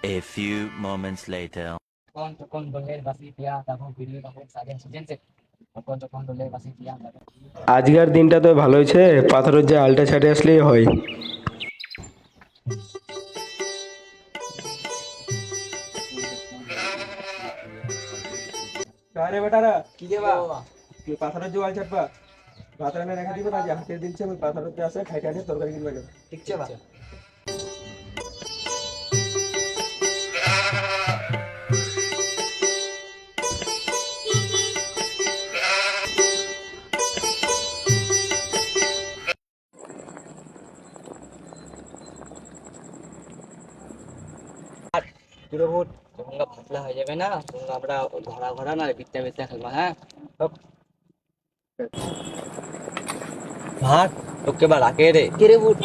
A few moments later. Tocon doler basi pia tamo video tamo sajen sejen se tocon doler basi pia tamo আজকের দিনটা তো ভালো হয়েছে, পাথরের যে আলটা ছাড়ে আসলেই হয়। আরে বেটারা কি দেবা তুই পাথরের জোয়াল ছাড়বা ভাত রান্না রেখে দিবে না, যে হাতের দিনছে আমি পাথরের যে আছে খাইতে আছে তরকারি কিনবা যাবে, ঠিক আছে? বা পুরো ভোট তোমরা পাতলা হয়ে যাবে না, তোমরা আমরা ঘোড়া ঘোড়া না বিটটা বিটটা খেলবা। হ্যাঁ ভাট তোকে বা ডাকে রে কে রে ভুট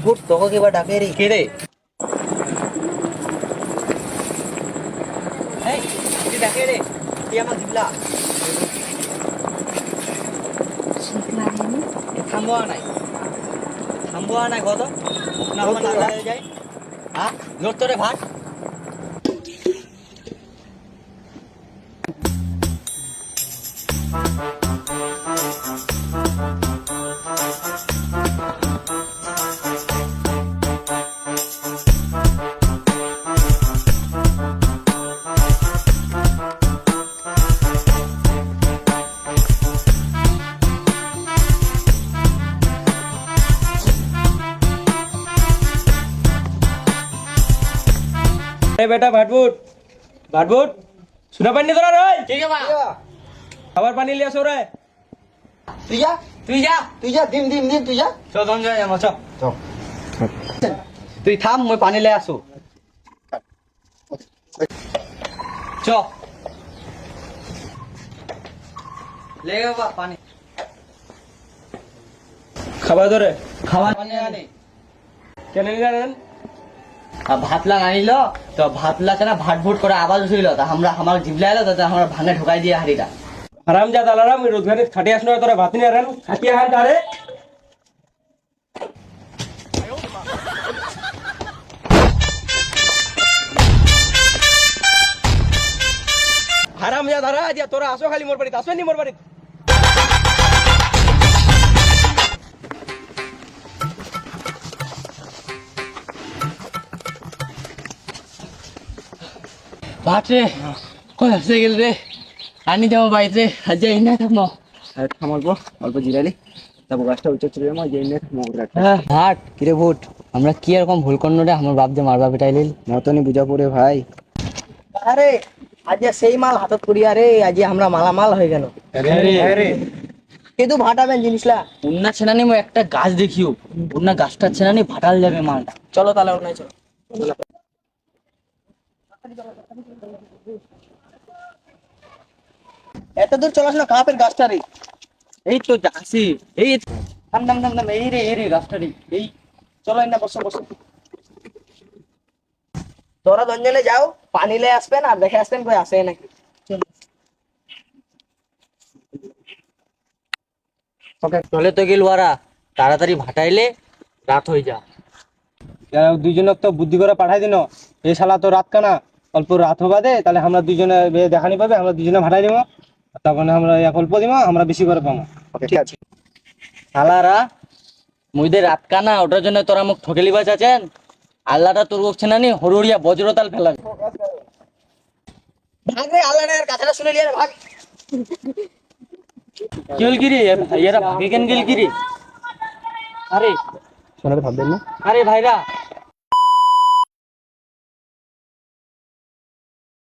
ভুট তোকে কে বা ডাকে রে কে রে এই তুই ডাকে রে তুই আমার জিবলা থামবোয়া নাই কত না হয়ে যায়। হ্যাঁ লড়তো রে ভাট বেটা ভাটবুট ভাটবুট সুনা পানি তোরা রে, ঠিক আছে খাবার পানি লিয়ে আসো রে। তুই যা দিম তুই যা চ দম যা আমার চ তুই থাম মই পানি লে আসো চ লে বাবা পানি খাবার ধরে খাবার পানি আনে কেন জানেন ভাতলা আনিল তো ভাতলা কেনা ভাট ভুট করে আওয়াজ উঠিল তা আমরা আমার জিবলা এলো তো আমরা ভাঙে ঢোকাই দিয়ে হাড়িটা আরাম যা দালারাম রোজগারে খাটি আসনো তোরা ভাত নিয়ে আরেন খাটিয়ে হান তারে হারাম যা ধারা দিয়া তোরা আসো খালি মোর বাড়িতে, আসবেন নি মোর বাড়িতে? ভাট রে কই আসে গেল রে আনি যাবো বাড়িতে আজ যাই না থামো থামাবো অল্প জিরালি তারপর গাছটা উচ্চ চলে যাবো যে ভাট কিরে ভুট আমরা কি এরকম ভুল করলো রে আমার বাপ যে মারবা পিটাইলিল মতনই বুঝা পড়ে ভাই। আরে আজ সেই মাল হাতত করিয়া রে আজ আমরা মালামাল হয়ে গেল কিন্তু ভাটাবেন জিনিসলা উন্না ছেনানি মো একটা গাছ দেখিও উন্না গাছটা ছেনানি ভাটাল যাবে মালটা চলো তাহলে ওখানে চলো এত দূর চলাস না কাপের গাছটা রে এই তো যাচ্ছি এই থাম থাম থাম থাম এই রে গাছটা রে এই চলো না বসো বসো তোরা দঞ্জনে যাও পানি লে আসবেন আর দেখে আসবেন কই আসে নাকি ওকে চলে তো গেল ওরা তাড়াতাড়ি ভাটাইলে রাত হয়ে যা দুইজনে তো বুদ্ধি করে পাঠাই দিন, এই শালা তো রাত কানা অল্প রাত হবা দে, তাহলে আমরা দুইজনে দেখানি পাবে, আমরা দুইজনে ভাটাই দিব, তখন আমরা এক অল্প দিব, আমরা বেশি করে পাবো। ঠিক আছে শালারা মুইদের রাত কানা ওটার জন্য তোরা মুখ ঠকে লিবা চাচ্ছেন আল্লাহটা তোর বকছে না নি হরুড়িয়া বজ্রতাল ফেলাবে ভাগ রে আল্লাহ এর কথাটা শুনে লিয়া ভাগ গিলগিরি এরা ভাগে কেন গিলগিরি আরে শোনাতে ভাববেন না আরে ভাইরা